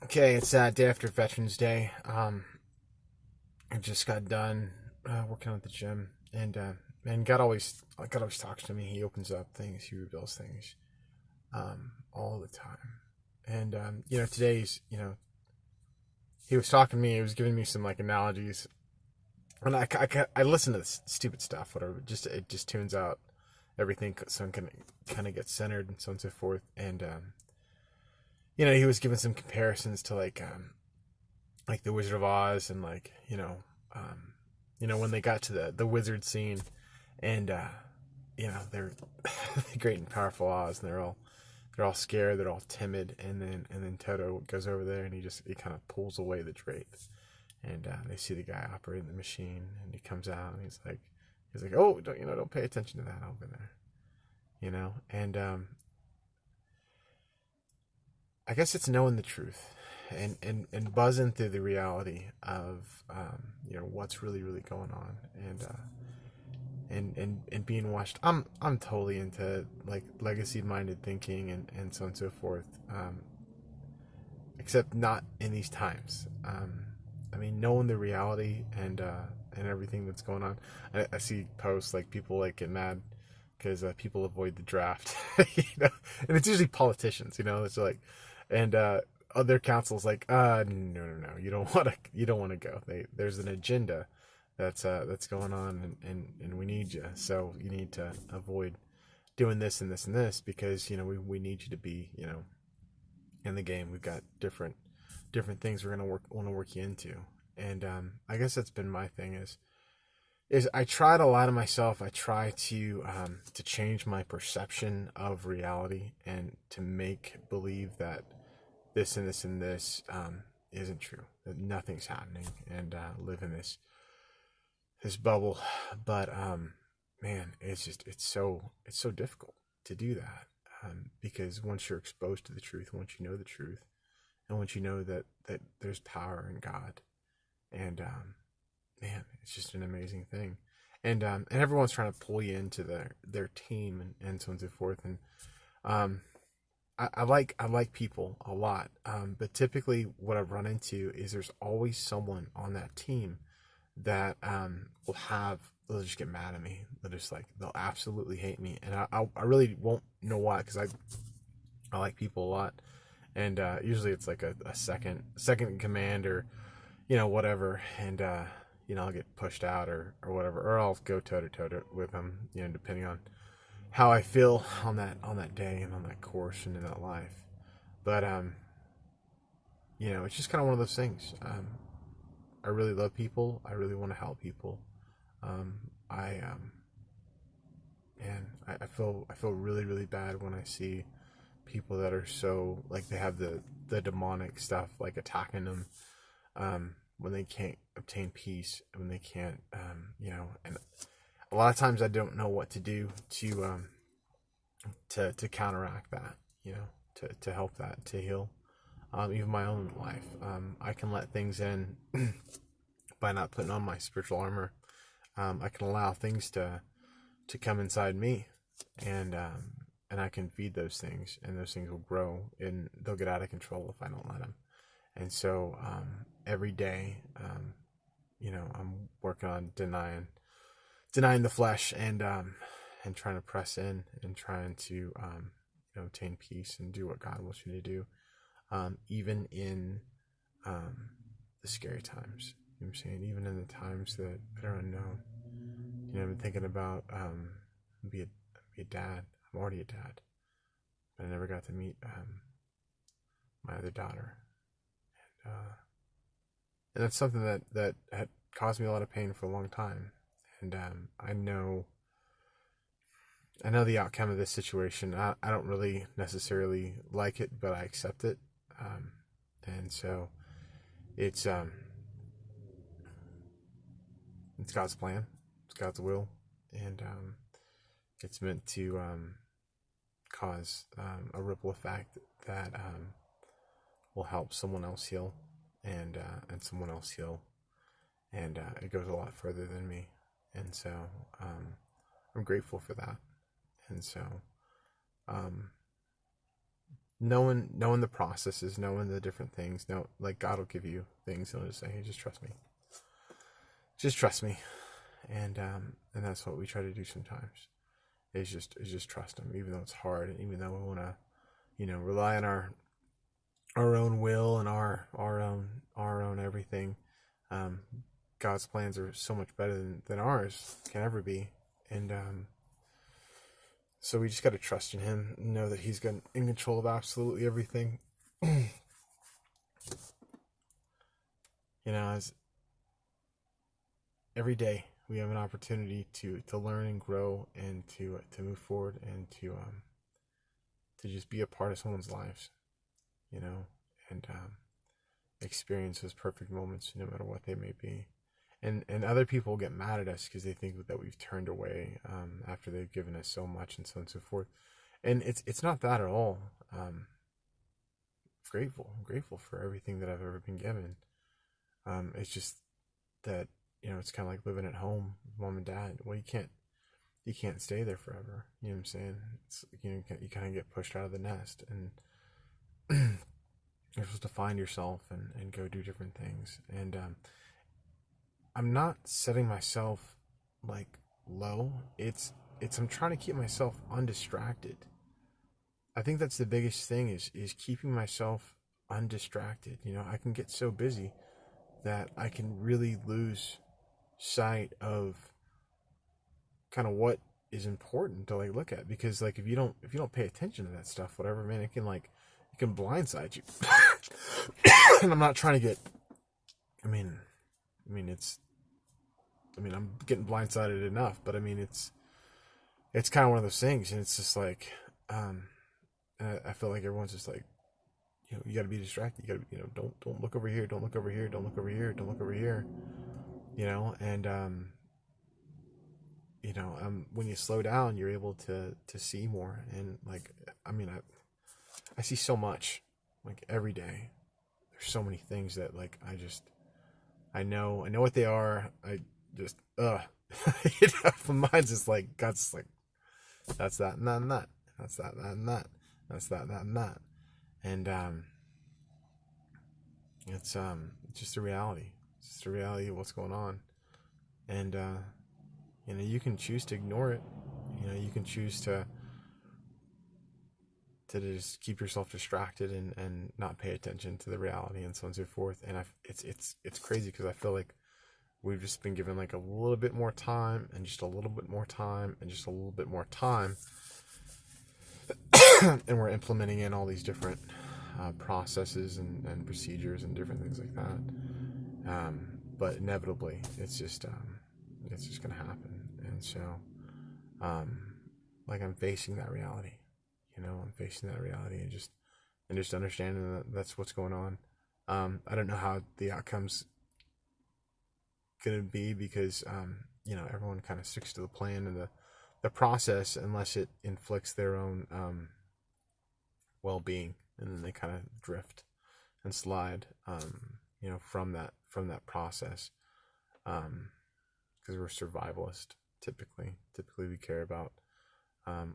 Okay, it's day after Veterans Day. I just got done working at the gym, and man, God always talks to me. He opens up things, he reveals things, all the time. And today's he was talking to me. He was giving me some like analogies, and I listen to this stupid stuff, whatever. It just tunes out everything, so I can kind of get centered and so on and so forth. And he was giving some comparisons to like the Wizard of Oz and um, when they got to the wizard scene and they're the great and powerful Oz and they're all scared, they're all timid, and then Toto goes over there and he kind of pulls away the drape and they see the guy operating the machine and he comes out and he's like, oh, don't pay attention to that over there, and I guess it's knowing the truth and buzzing through the reality of what's really going on and being watched. I'm totally into like legacy minded thinking and so on and so forth. Except not in these times. I mean, knowing the reality and everything that's going on. I see posts like people like get mad because people avoid the draft, and it's usually politicians. It's like, and other councils like, no, you don't want to go. There's an agenda that's going on, and we need you, so you need to avoid doing this and this and this because we need you to be in the game. We've got different things we're gonna want to work you into, and I guess that's been my thing is I try to lie to myself. I try to change my perception of reality and to make believe that this and this and this isn't true, that nothing's happening, and live in this bubble. But man, it's so difficult to do that because once you're exposed to the truth, once you know the truth, and once you know that there's power in God, and man, it's just an amazing thing. And everyone's trying to pull you into their team and so on and so forth. And um, I like people a lot, but typically what I've run into is there's always someone on that team that they'll just get mad at me. They'll absolutely hate me, and I really won't know why because I like people a lot, and usually it's like a second in command or whatever, and I'll get pushed out or whatever, or I'll go toe to toe with them, depending on how I feel on that day and on that course and in that life. But it's just kind of one of those things. I really love people. I really want to help people. I man, I feel really bad when I see people that are so like they have the demonic stuff like attacking them when they can't obtain peace, when they can't and a lot of times I don't know what to do to counteract that, to help that, to heal even my own life. I can let things in by not putting on my spiritual armor. I can allow things to come inside me, and I can feed those things, and those things will grow, and they'll get out of control if I don't let them. And so every day, I'm working on denying the flesh and trying to press in and trying to obtain peace and do what God wants me to do, even in the scary times. You know what I'm saying? Even in the times that are unknown. I've been thinking about be a dad. I'm already a dad, but I never got to meet my other daughter, and that's something that had caused me a lot of pain for a long time. And I know the outcome of this situation. I don't really necessarily like it, but I accept it. And so it's it's God's plan, it's God's will, and it's meant to cause a ripple effect that will help someone else heal, and someone else heal, and it goes a lot further than me, and so I'm grateful for that, and so um, knowing the processes, knowing the different things. Like God will give you things, and he'll just say, hey, just trust me. Just trust me. And that's what we try to do sometimes. Is just trust him, even though it's hard, and even though we want to, rely on our own will and our own everything. God's plans are so much better than ours can ever be, and so we just got to trust in him, know that he's in control of absolutely everything. As every day we have an opportunity to learn and grow, and to move forward, and to just be a part of someone's lives, and experience those perfect moments, no matter what they may be. And other people get mad at us because they think that we've turned away after they've given us so much, and so on and so forth. And it's not that at all. I'm grateful for everything that I've ever been given. It's just that, it's kind of like living at home with mom and dad. Well, you can't stay there forever. You know what I'm saying? It's, you kind of get pushed out of the nest, and you're supposed to find yourself and go do different things. And I'm not setting myself like low. It's I'm trying to keep myself undistracted. I think that's the biggest thing is keeping myself undistracted. I can get so busy that I can really lose sight of kind of what is important to like look at, because like if you don't pay attention to that stuff, whatever, man, it can blindside you. And I'm not trying to get, I mean I'm getting blindsided enough, but it's kind of one of those things, and it's just like I feel like everyone's just like, you got to be distracted. You got to, don't look over here, don't look over here, don't look over here, don't look over here. And when you slow down, you're able to see more. And like, I see so much, like every day. There's so many things that like I know what they are. I just mine's just like, God's like, that's that and that and that. That's that and that. That's that and that. And it's just the reality. It's just the reality of what's going on. And you can choose to ignore it. You can choose to just keep yourself distracted and not pay attention to the reality, and so on and so forth. And it's crazy, because I feel like we've just been given like a little bit more time, and just a little bit more time, and just a little bit more time. And we're implementing in all these different processes and procedures and different things like that. But inevitably, it's just going to happen. And so, like, I'm facing that reality. I'm facing that reality, and just understanding that that's what's going on. I don't know how the outcome's gonna be, because everyone kind of sticks to the plan and the process, unless it inflicts their own well-being, and then they kind of drift and slide from that process, because we're survivalist. Typically we care about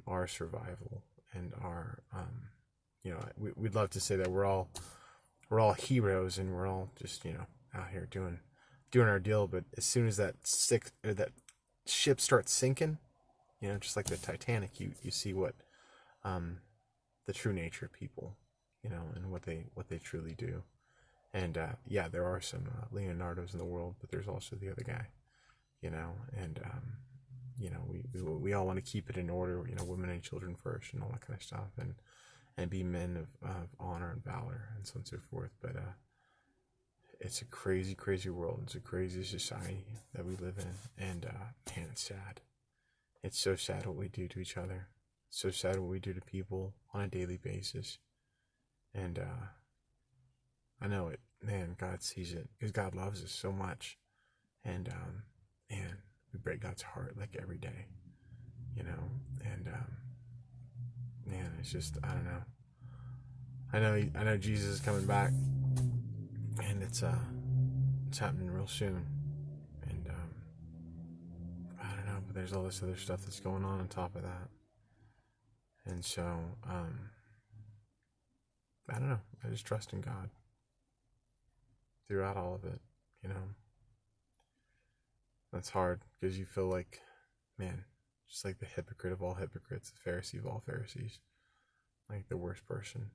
our survival and our we'd love to say that we're all heroes, and we're all just out here doing our deal. But as soon as that ship starts sinking, just like the Titanic, you see what the true nature of people, and what they truly do. And there are some Leonardos in the world, but there's also the other guy, and we all want to keep it in order, women and children first, and all that kind of stuff, and be men of honor and valor, and so on and so forth. But it's a crazy, crazy world. It's a crazy society that we live in, and man, it's sad. It's so sad what we do to each other. It's so sad what we do to people on a daily basis. And I know it, man. God sees it, because God loves us so much, and man, we break God's heart like every day, and man, it's just, I don't know. I know Jesus is coming back, and it's happening real soon, and I don't know, but there's all this other stuff that's going on top of that, and so I don't know. I just trust in God throughout all of it. You know, that's hard because you feel like, man, just like the hypocrite of all hypocrites, the Pharisee of all Pharisees, like the worst person.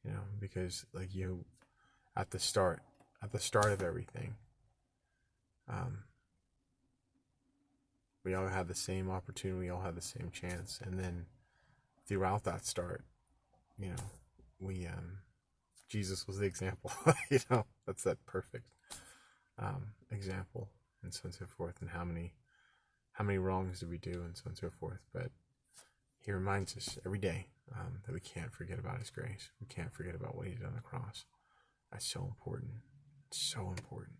You know, because like you, at the start of everything, um, we all had the same opportunity, we all had the same chance, and then throughout that start, you know, we Jesus was the example. You know, that's that perfect example, and so on and so forth. And how many wrongs do we do, and so on and so forth. But he reminds us every day that we can't forget about his grace. We can't forget about what he did on the cross. That's so important. It's so important.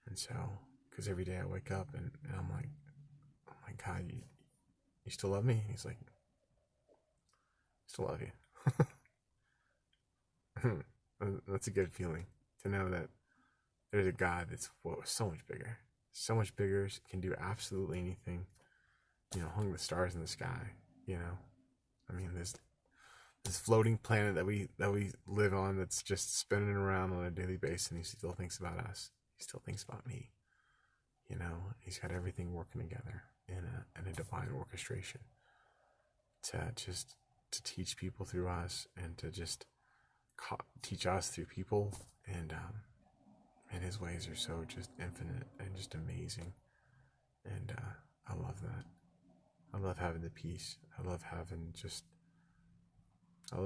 And so, because every day I wake up and I'm like, oh my God, you still love me? And he's like, I still love you. That's a good feeling to know that there's a God that's so much bigger, can do absolutely anything. You know, hung the stars in the sky. You know, I mean, this floating planet that we live on that's just spinning around on a daily basis, and he still thinks about us. He still thinks about me. You know, he's got everything working together in a divine orchestration to teach people through us, and to just teach us through people. And his ways are so just infinite and just amazing. And I love that. I love having the peace. I love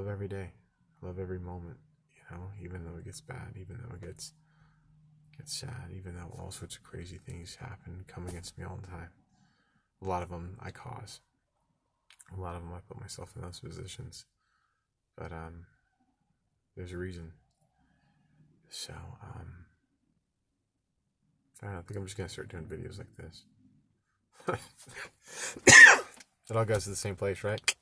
every day. I love every moment, you know, even though it gets bad, even though it gets sad, even though all sorts of crazy things happen, come against me all the time. A lot of them I cause. A lot of them I put myself in those positions. But there's a reason. So I don't know, I think I'm just gonna start doing videos like this. It all goes to the same place, right?